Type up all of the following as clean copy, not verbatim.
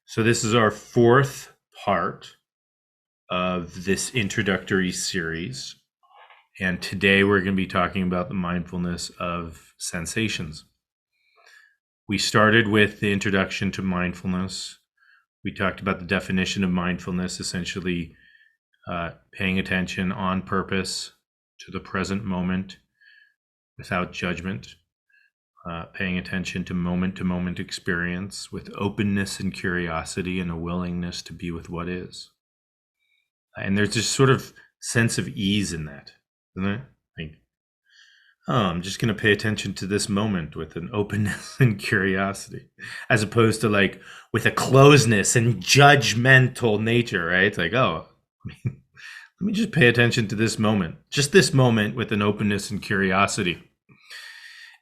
So this is our fourth part of this introductory series. And today we're going to be talking about the mindfulness of sensations. We started with the introduction to mindfulness. We talked about the definition of mindfulness, essentially paying attention on purpose to the present moment without judgment, paying attention to moment experience with openness and curiosity and a willingness to be with what is. And there's this sort of sense of ease in that, isn't it? Like, oh, I'm just going to pay attention to this moment with an openness and curiosity, as opposed to like with a closeness and judgmental nature, right? It's like, oh, let me just pay attention to this moment, just this moment with an openness and curiosity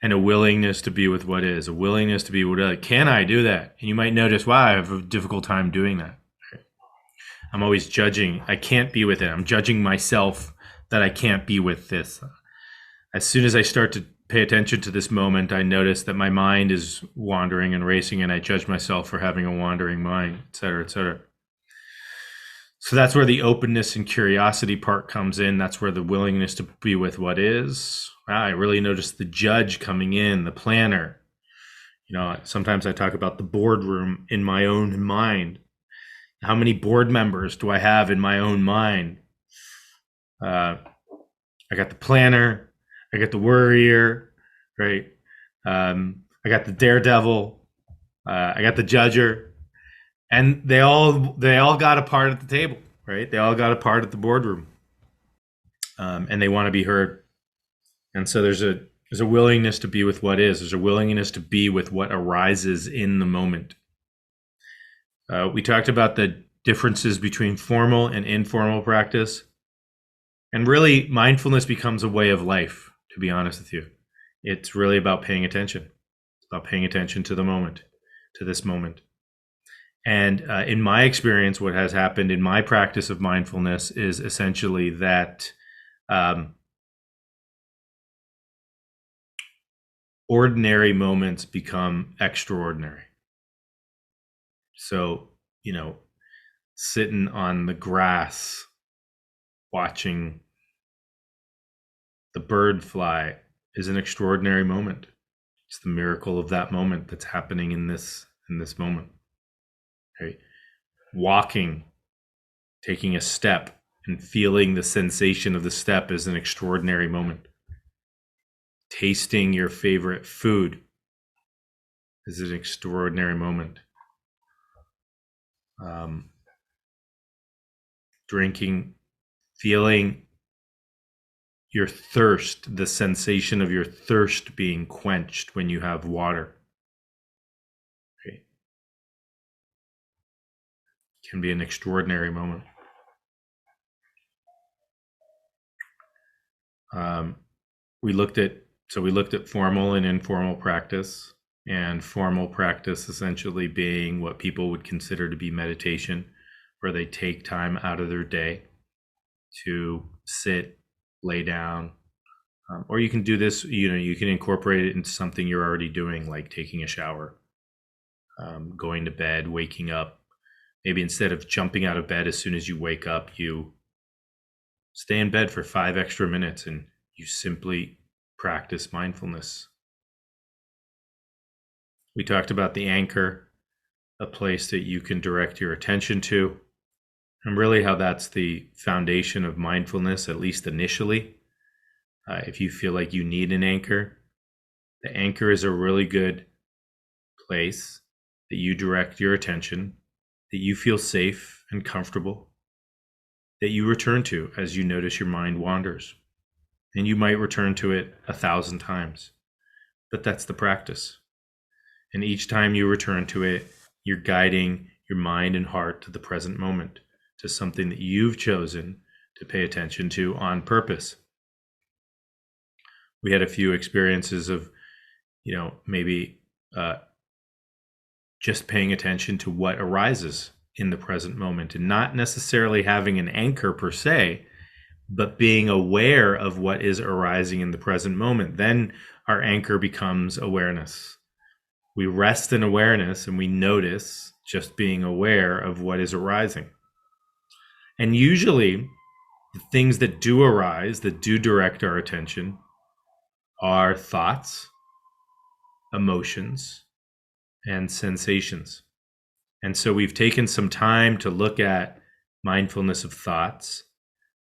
and a willingness to be with what is, a willingness to be with, can I do that? And you might notice, wow, I have a difficult time doing that. I'm always judging. I can't be with it. I'm judging myself that I can't be with this. As soon as I start to pay attention to this moment, I notice that my mind is wandering and racing, and I judge myself for having a wandering mind, et cetera, et cetera. So that's where the openness and curiosity part comes in. That's where the willingness to be with what is. I really notice the judge coming in, the planner. You know, sometimes I talk about the boardroom in my own mind. How many board members do I have in my own mind? I got the planner, I got the worrier, right? I got the daredevil, I got the judger, and they all got a part at the table, right? They all got a part at the boardroom, and they want to be heard. And so there's a willingness to be with what is. There's a willingness to be with what arises in the moment. We talked about the differences between formal and informal practice. And really, mindfulness becomes a way of life, to be honest with you. It's really about paying attention. It's about paying attention to the moment, to this moment. And in my experience, what has happened in my practice of mindfulness is essentially that ordinary moments become extraordinary. So, you know, sitting on the grass, watching the bird fly is an extraordinary moment. It's the miracle of that moment that's happening in this moment. Right? Walking, taking a step and feeling the sensation of the step is an extraordinary moment. Tasting your favorite food is an extraordinary moment. Drinking, feeling your thirst, the sensation of your thirst being quenched when you have water. Okay. Can be an extraordinary moment. We looked at formal and informal practice, and formal practice essentially being what people would consider to be meditation, where they take time out of their day to sit, lay down, or you can do this, you can incorporate it into something you're already doing, like taking a shower, going to bed, waking up. Maybe instead of jumping out of bed as soon as you wake up, you stay in bed for 5 extra minutes and you simply practice mindfulness. We talked about the anchor, a place that you can direct your attention to, and really how that's the foundation of mindfulness, at least initially. If you feel like you need an anchor, the anchor is a really good place that you direct your attention, that you feel safe and comfortable, that you return to as you notice your mind wanders. And you might return to it 1,000 times, but that's the practice. And each time you return to it, you're guiding your mind and heart to the present moment, to something that you've chosen to pay attention to on purpose. We had a few experiences of, maybe just paying attention to what arises in the present moment and not necessarily having an anchor per se, but being aware of what is arising in the present moment. Then our anchor becomes awareness. We rest in awareness and we notice just being aware of what is arising. And usually, the things that do arise, that do direct our attention, are thoughts, emotions, and sensations. And so we've taken some time to look at mindfulness of thoughts.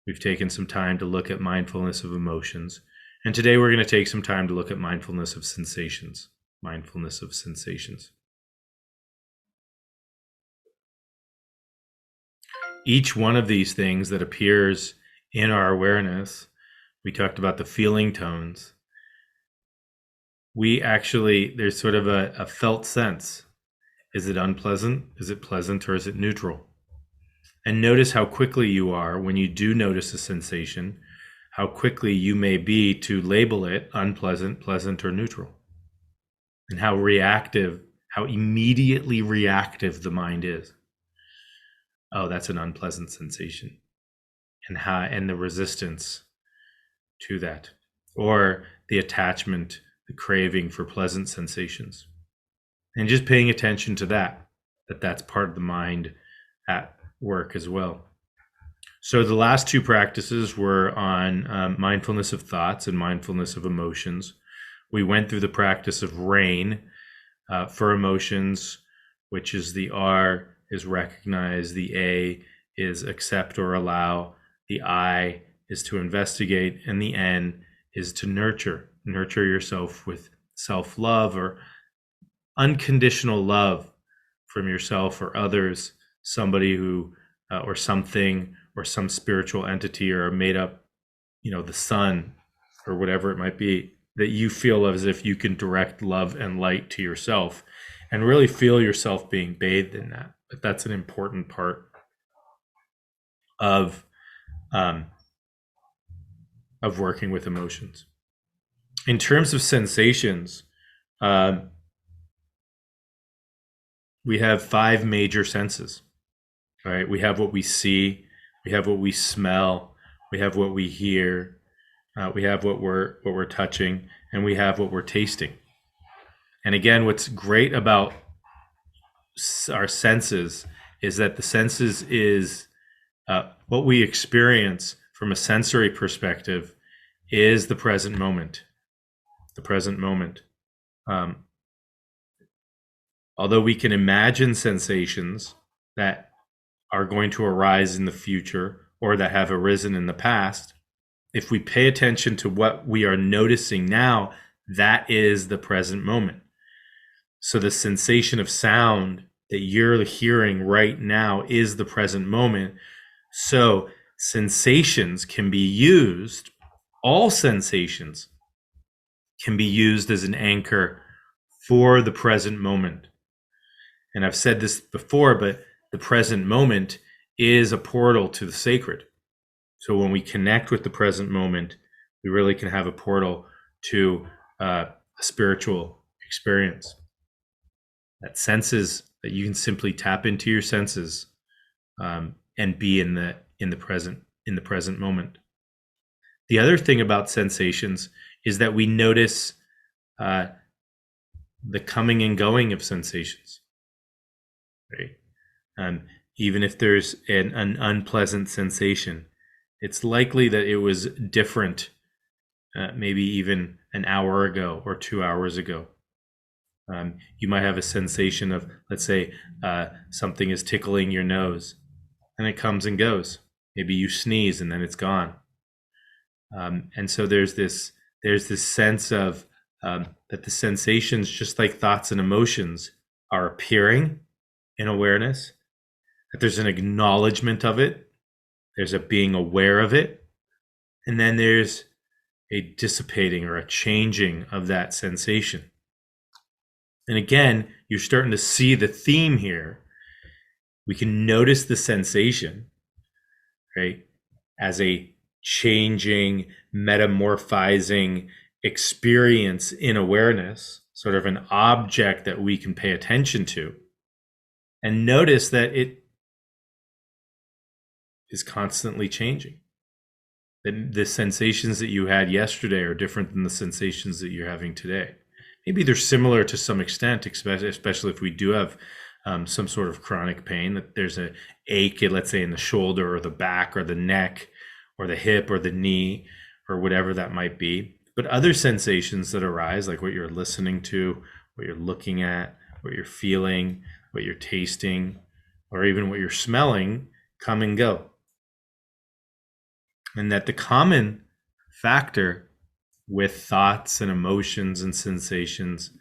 We've taken some time to look at mindfulness of emotions. And today we're going to take some time to look at mindfulness of sensations. Mindfulness of sensations. Each one of these things that appears in our awareness, we talked about the feeling tones. There's sort of a felt sense. Is it unpleasant? Is it pleasant? Or is it neutral? And notice how quickly you are when you do notice a sensation, how quickly you may be to label it unpleasant, pleasant, or neutral. And how immediately reactive the mind is. Oh, that's an unpleasant sensation. And the resistance to that. Or the attachment, the craving for pleasant sensations. And just paying attention to that's part of the mind at work as well. So the last two practices were on mindfulness of thoughts and mindfulness of emotions. We went through the practice of RAIN for emotions, which is the R is recognize, the A is accept or allow, the I is to investigate, and the N is to nurture. Nurture yourself with self-love or unconditional love from yourself or others, somebody who, or something, or some spiritual entity, or made up, the sun, or whatever it might be, that you feel as if you can direct love and light to yourself and really feel yourself being bathed in that. But that's an important part of working with emotions. In terms of sensations, we have 5 major senses. All right, we have what we see, we have what we smell, we have what we hear, we have what we're touching, and we have what we're tasting. And again, what's great about our senses is that the senses is what we experience from a sensory perspective is the present moment. The present moment. Although we can imagine sensations that are going to arise in the future or that have arisen in the past, if we pay attention to what we are noticing now, that is the present moment. So the sensation of sound that you're hearing right now is the present moment. So sensations can be used, all sensations can be used as an anchor for the present moment. And I've said this before, but the present moment is a portal to the sacred. So when we connect with the present moment, we really can have a portal to a spiritual experience. That senses that you can simply tap into your senses and be in the present moment. The other thing about sensations is that we notice the coming and going of sensations. Right? Even if there's an unpleasant sensation, it's likely that it was different, maybe even an hour ago or 2 hours ago. You might have a sensation of, let's say, something is tickling your nose, and it comes and goes. Maybe you sneeze and then it's gone. And so there's this sense of that the sensations, just like thoughts and emotions, are appearing in awareness, that there's an acknowledgement of it, there's a being aware of it, and then there's a dissipating or a changing of that sensation. And again, you're starting to see the theme here. We can notice the sensation, right, as a changing, metamorphizing experience in awareness, sort of an object that we can pay attention to, and notice that it is constantly changing. The sensations that you had yesterday are different than the sensations that you're having today. Maybe they're similar to some extent, especially if we do have some sort of chronic pain, that there's a ache, let's say in the shoulder or the back or the neck or the hip or the knee or whatever that might be. But other sensations that arise, like what you're listening to, what you're looking at, what you're feeling, what you're tasting, or even what you're smelling, come and go. And that the common factor with thoughts and emotions and sensations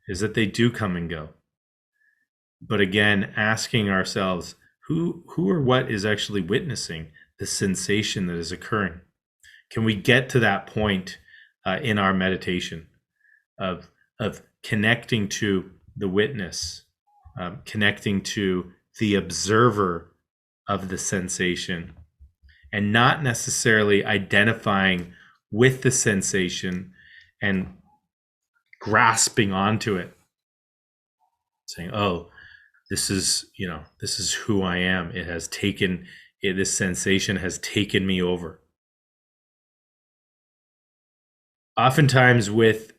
is that they do come and go. But again, asking ourselves, who or what is actually witnessing the sensation that is occurring? Can we get to that point in our meditation of connecting to the witness, connecting to the observer of the sensation, and not necessarily identifying with the sensation and grasping onto it, saying, "Oh, this is who I am. It has taken this sensation has taken me over." Oftentimes with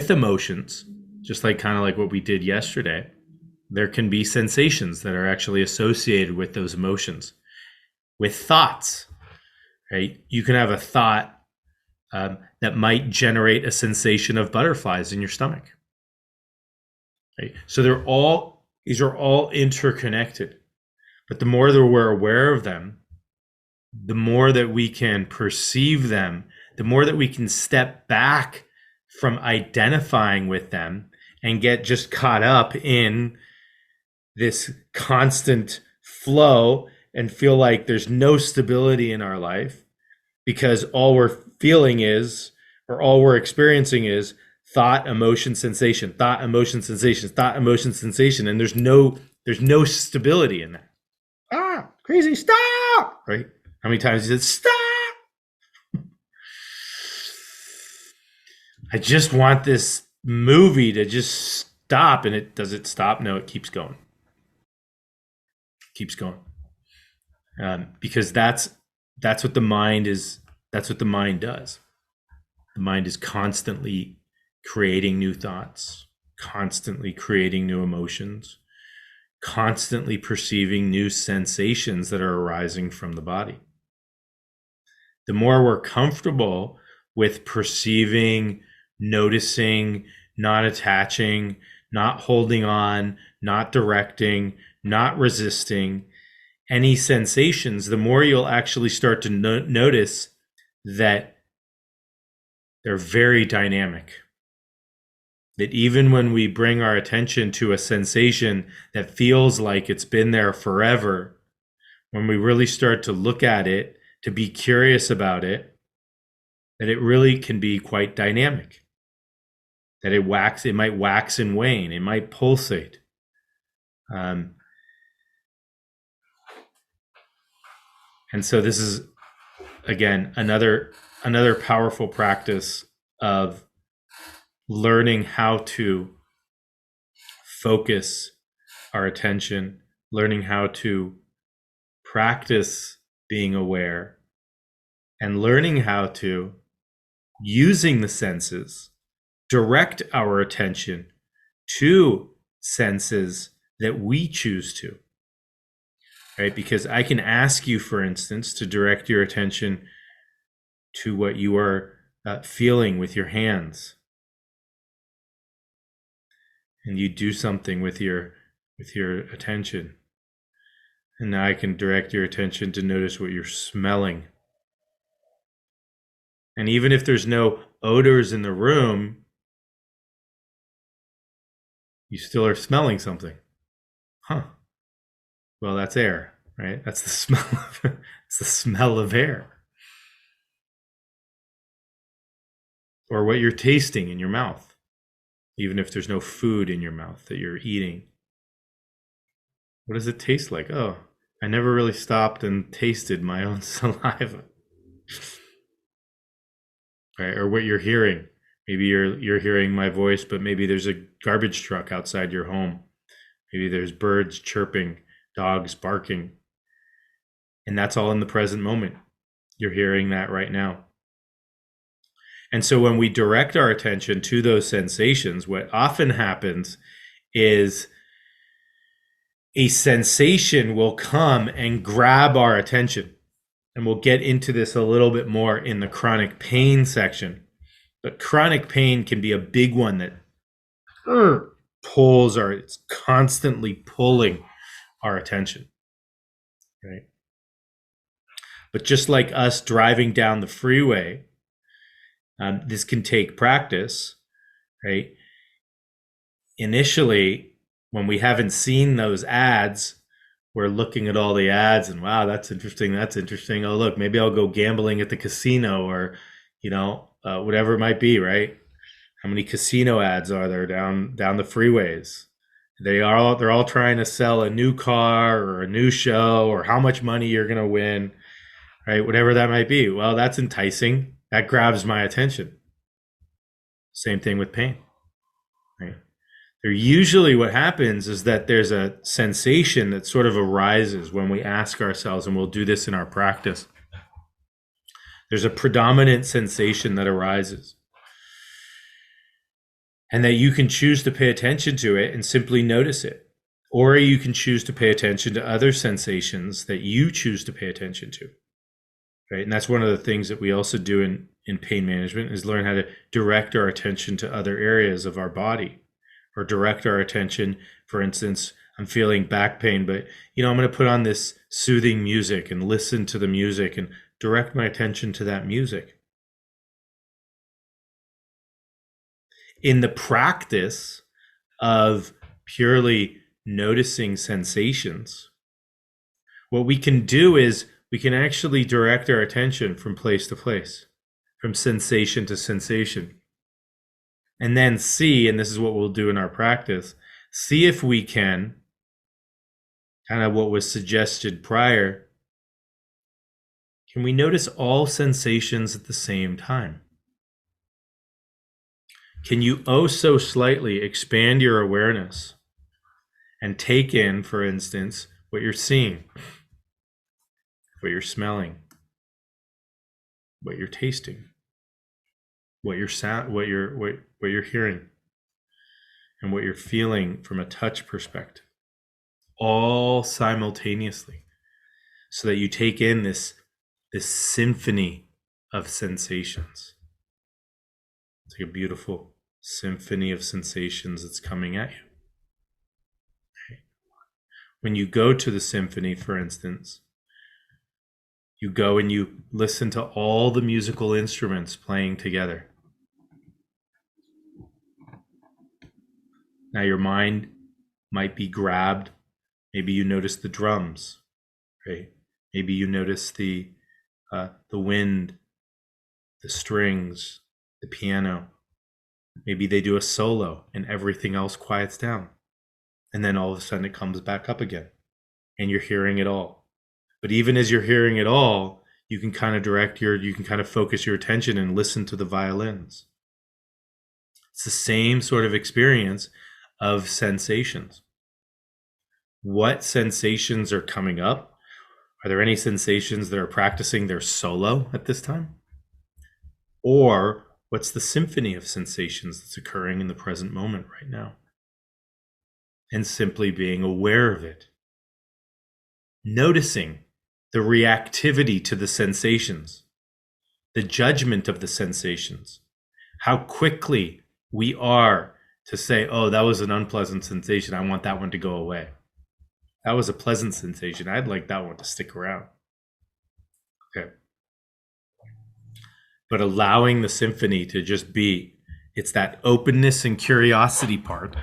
emotions, just like kind of like what we did yesterday, there can be sensations that are actually associated with those emotions. With thoughts, right? You can have a thought that might generate a sensation of butterflies in your stomach. Right? So these are all interconnected. But the more that we're aware of them, the more that we can perceive them, the more that we can step back from identifying with them and get just caught up in this constant flow and feel like there's no stability in our life, because all we're feeling is, or all we're experiencing is, thought, emotion, sensation, thought, emotion, sensation, thought, emotion, sensation, and there's no stability in that. Crazy, stop! Right? How many times he said, stop! I just want this movie to just stop. And does it stop? No, it keeps going. Keeps going. Because that's what the mind is. That's what the mind does. The mind is constantly creating new thoughts, constantly creating new emotions, constantly perceiving new sensations that are arising from the body. The more we're comfortable with perceiving, noticing, not attaching, not holding on, not directing, not resisting any sensations, the more you'll actually start to notice that they're very dynamic. That even when we bring our attention to a sensation that feels like it's been there forever, when we really start to look at it, to be curious about it, that it really can be quite dynamic. That it might wax and wane, it might pulsate. And so this is, again, another powerful practice of learning how to focus our attention, learning how to practice being aware, and learning how to, using the senses, direct our attention to senses that we choose to. Right? Because I can ask you, for instance, to direct your attention to what you are feeling with your hands. And you do something with your attention. And now I can direct your attention to notice what you're smelling. And even if there's no odors in the room, you still are smelling something. Huh. Well, that's air, right? That's the smell it's the smell of air. Or what you're tasting in your mouth, even if there's no food in your mouth that you're eating. What does it taste like? Oh, I never really stopped and tasted my own saliva. Right? Or what you're hearing. Maybe you're hearing my voice, but maybe there's a garbage truck outside your home. Maybe there's birds chirping, dogs barking. And that's all in the present moment. You're hearing that right now. And so when we direct our attention to those sensations, what often happens is a sensation will come and grab our attention. And we'll get into this a little bit more in the chronic pain section. But chronic pain can be a big one that pulls our, it's constantly pulling our attention, right? But just like us driving down the freeway, this can take practice, right? Initially, when we haven't seen those ads, we're looking at all the ads and wow, that's interesting. That's interesting. Oh, look, maybe I'll go gambling at the casino or, whatever it might be, right? How many casino ads are there down the freeways? They're all trying to sell a new car or a new show or how much money you're going to win, right? Whatever that might be. Well, that's enticing. That grabs my attention. Same thing with pain, right? There usually what happens is that there's a sensation that sort of arises when we ask ourselves, and we'll do this in our practice. There's a predominant sensation that arises, and that you can choose to pay attention to it and simply notice it. Or you can choose to pay attention to other sensations that you choose to pay attention to, right? And that's one of the things that we also do in pain management is learn how to direct our attention to other areas of our body, or direct our attention. For instance, I'm feeling back pain, but I'm going to put on this soothing music and listen to the music and direct my attention to that music. In the practice of purely noticing sensations, what we can do is we can actually direct our attention from place to place, from sensation to sensation. And then see, and this is what we'll do in our practice, see if we can, kind of what was suggested prior, can we notice all sensations at the same time? Can you so slightly expand your awareness and take in, for instance, what you're seeing, what you're smelling, what you're tasting, what you're hearing, and what you're feeling from a touch perspective, all simultaneously, so that you take in this symphony of sensations. It's like a beautiful symphony of sensations that's coming at you. Okay. When you go to the symphony, for instance, you go and you listen to all the musical instruments playing together. Now your mind might be grabbed. Maybe you notice the drums, right? Maybe you notice the wind, the strings, the piano. Maybe they do a solo and everything else quiets down. And then all of a sudden it comes back up again and you're hearing it all. But even as you're hearing it all, you can kind of focus your attention and listen to the violins. It's the same sort of experience of sensations. What sensations are coming up? Are there any sensations that are practicing their solo at this time? Or what's the symphony of sensations that's occurring in the present moment right now? And simply being aware of it. Noticing the reactivity to the sensations, the judgment of the sensations, how quickly we are to say, oh, that was an unpleasant sensation. I want that one to go away. That was a pleasant sensation. I'd like that one to stick around. Okay. But allowing the symphony to just be, it's that openness and curiosity part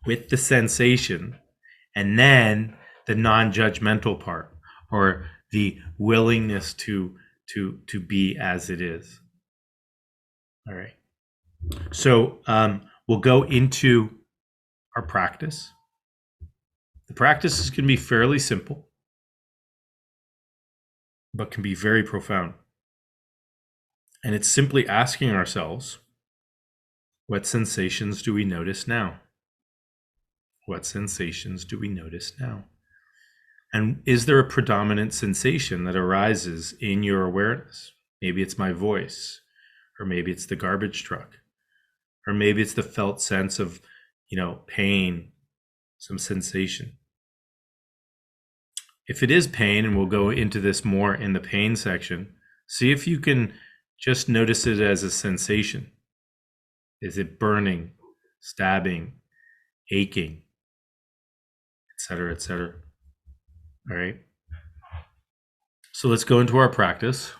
with the sensation, and then the non-judgmental part, or the willingness to be as it is. All right. So we'll go into our practice. The practice is going to be fairly simple, but can be very profound. And it's simply asking ourselves, what sensations do we notice now? What sensations do we notice now? And is there a predominant sensation that arises in your awareness? Maybe it's my voice, or maybe it's the garbage truck, or maybe it's the felt sense of, pain, some sensation. If it is pain, and we'll go into this more in the pain section, see if you can just notice it as a sensation. Is it burning, stabbing, aching, etc., etc.? All right. So let's go into our practice.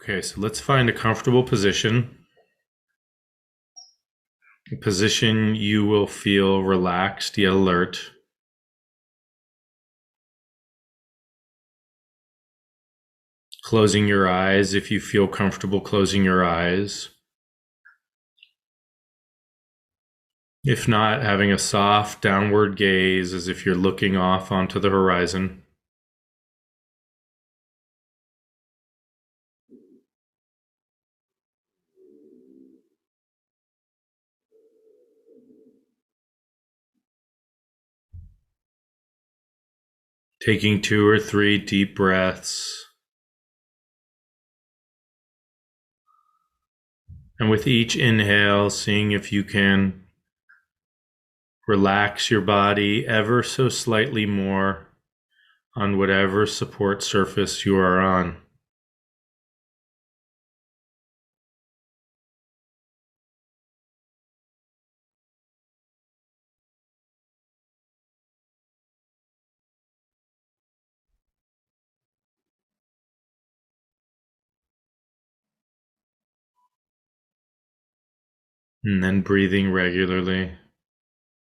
Okay, so let's find a comfortable position. A position you will feel relaxed yet alert. Closing your eyes if you feel comfortable closing your eyes. If not, having a soft downward gaze as if you're looking off onto the horizon. Taking 2 or 3 deep breaths. And with each inhale, seeing if you can relax your body ever so slightly more on whatever support surface you are on. And then breathing regularly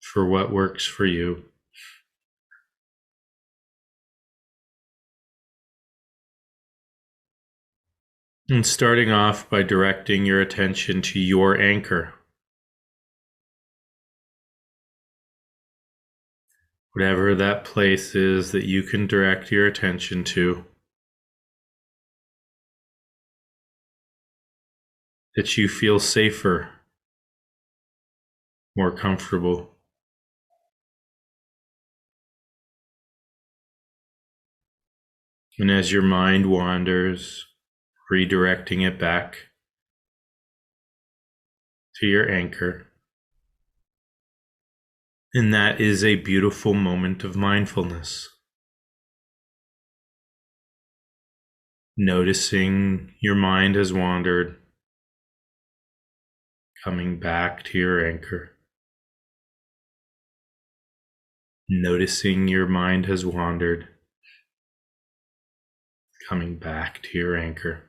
for what works for you. And starting off by directing your attention to your anchor. Whatever that place is that you can direct your attention to, that you feel safer, more comfortable. And as your mind wanders, redirecting it back to your anchor. And that is a beautiful moment of mindfulness. Noticing your mind has wandered, coming back to your anchor. Noticing your mind has wandered, coming back to your anchor.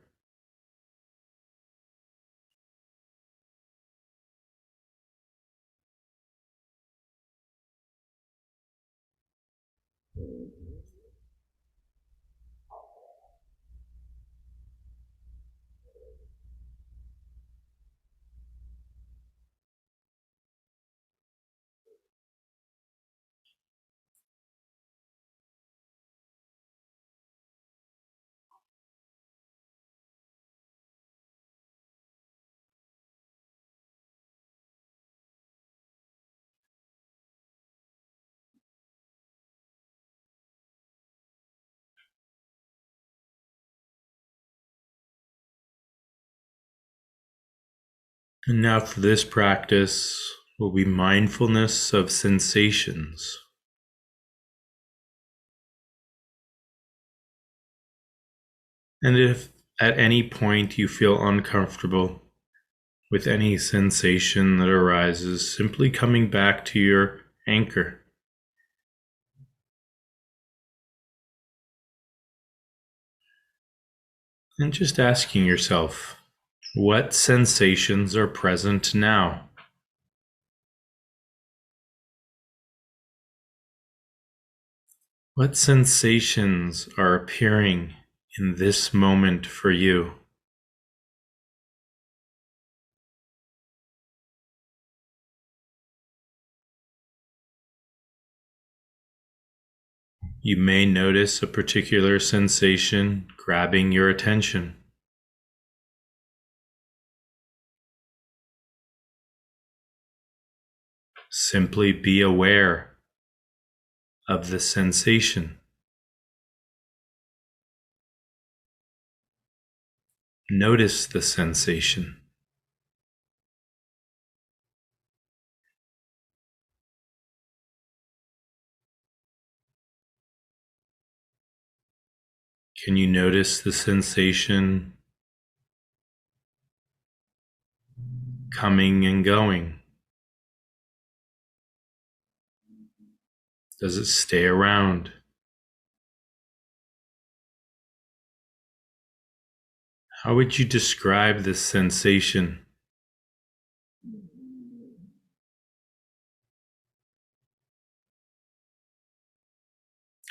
And now for this practice will be mindfulness of sensations. And if at any point you feel uncomfortable with any sensation that arises, simply coming back to your anchor. And just asking yourself, what sensations are present now? What sensations are appearing in this moment for you? You may notice a particular sensation grabbing your attention. Simply be aware of the sensation. Notice the sensation. Can you notice the sensation coming and going? Does it stay around? How would you describe this sensation?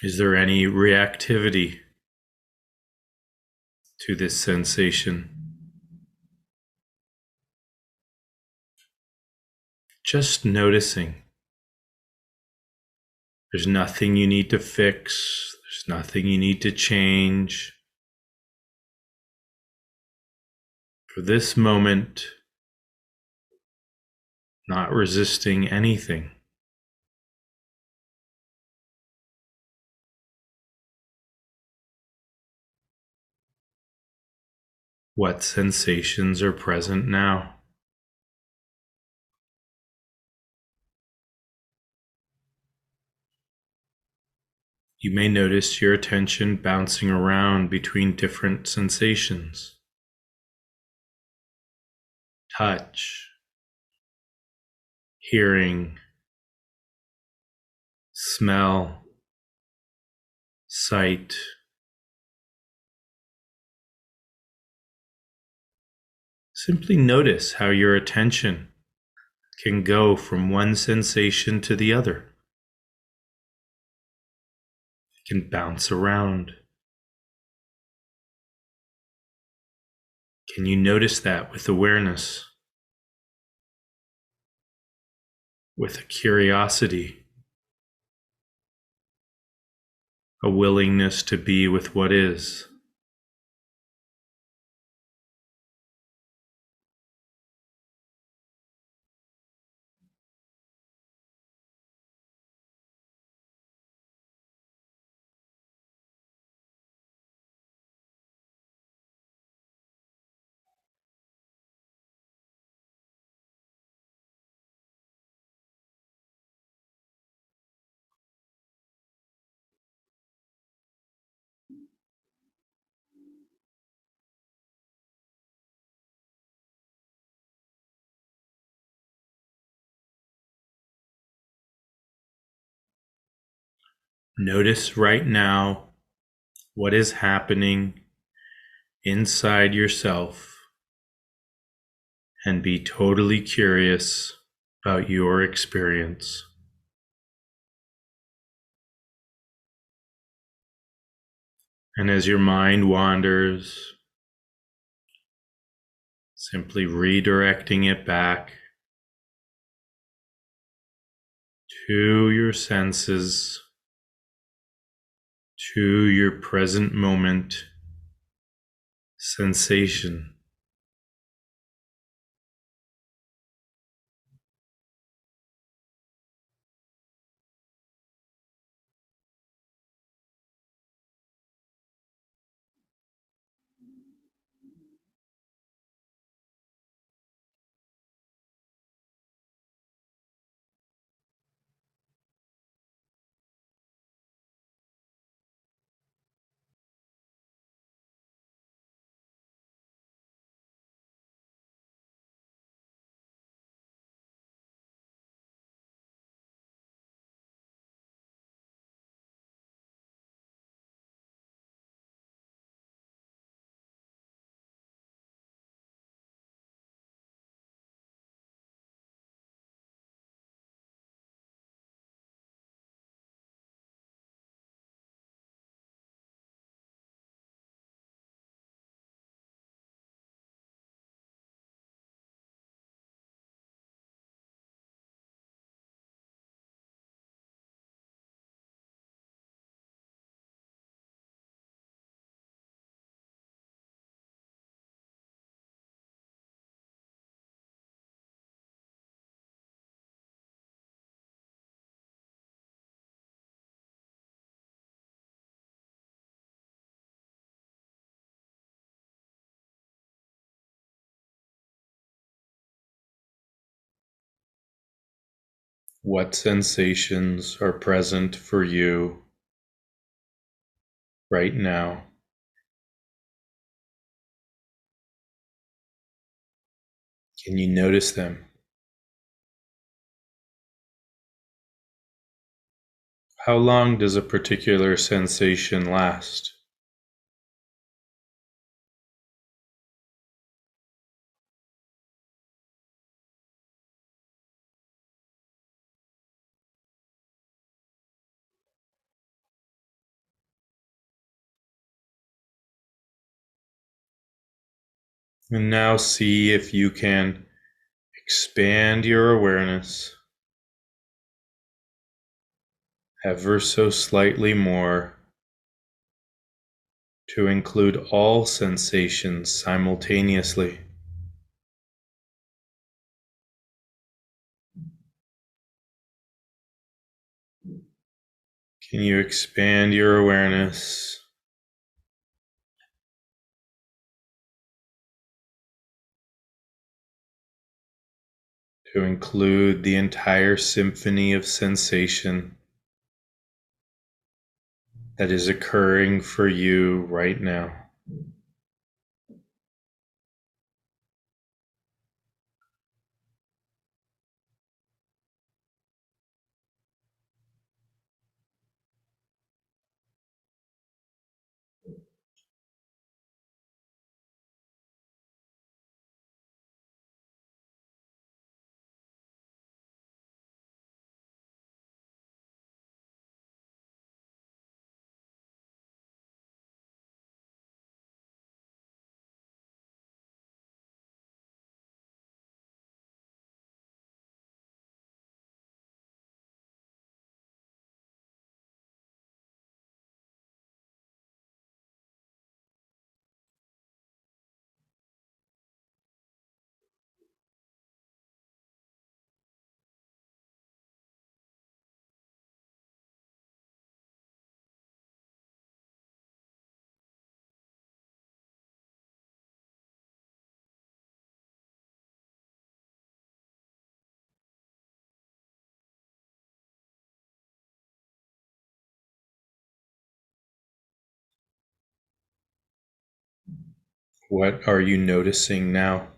Is there any reactivity to this sensation? Just noticing. There's nothing you need to fix. There's nothing you need to change. For this moment, not resisting anything. What sensations are present now? You may notice your attention bouncing around between different sensations. Touch, hearing, smell, sight. Simply notice how your attention can go from one sensation to the other. It can bounce around. Can you notice that with awareness, with a curiosity, a willingness to be with what is? Notice right now what is happening inside yourself and be totally curious about your experience. And as your mind wanders, simply redirecting it back to your senses, to your present moment sensation. What sensations are present for you right now? Can you notice them? How long does a particular sensation last? And now see if you can expand your awareness ever so slightly more to include all sensations simultaneously. Can you expand your awareness to include the entire symphony of sensation that is occurring for you right now? What are you noticing now?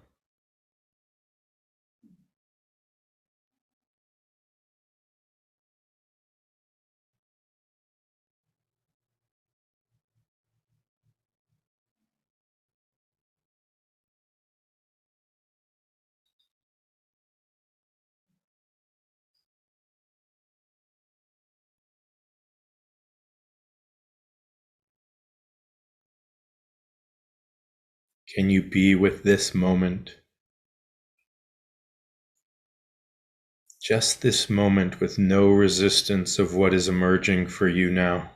Can you be with this moment? Just this moment with no resistance of what is emerging for you now.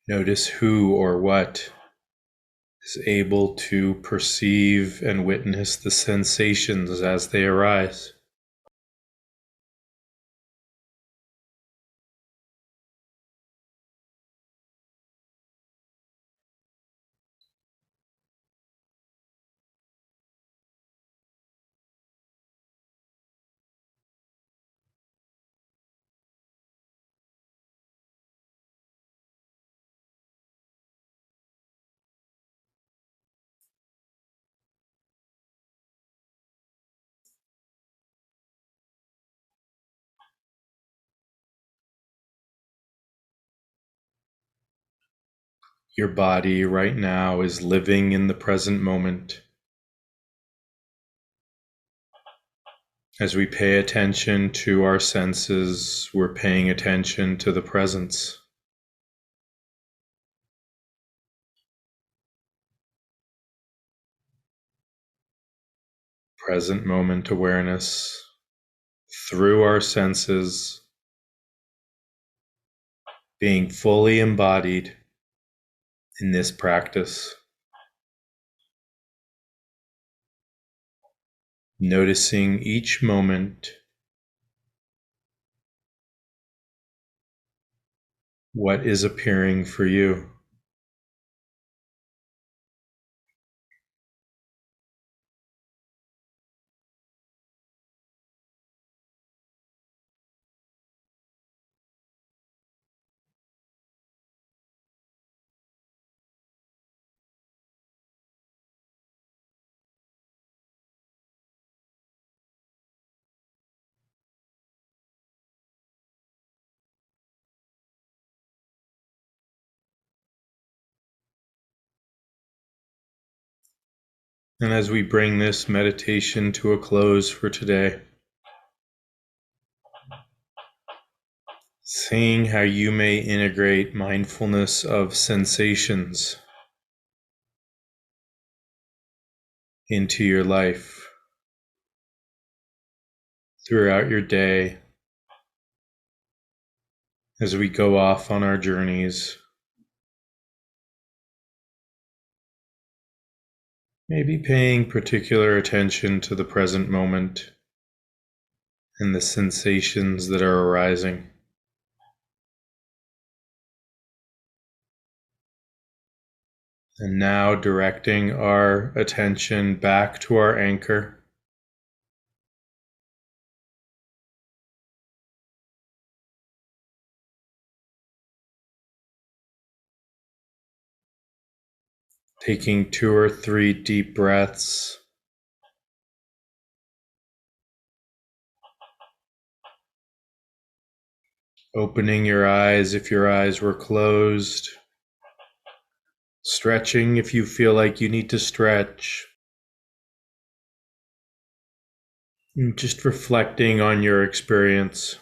Notice who or what is able to perceive and witness the sensations as they arise. Your body right now is living in the present moment. As we pay attention to our senses, we're paying attention to the presence. Present moment awareness through our senses, being fully embodied in this practice. Noticing each moment, what is appearing for you. And as we bring this meditation to a close for today, seeing how you may integrate mindfulness of sensations into your life throughout your day as we go off on our journeys. Maybe paying particular attention to the present moment and the sensations that are arising. And now directing our attention back to our anchor. Taking 2 or 3 deep breaths. Opening your eyes if your eyes were closed. Stretching if you feel like you need to stretch. And just reflecting on your experience.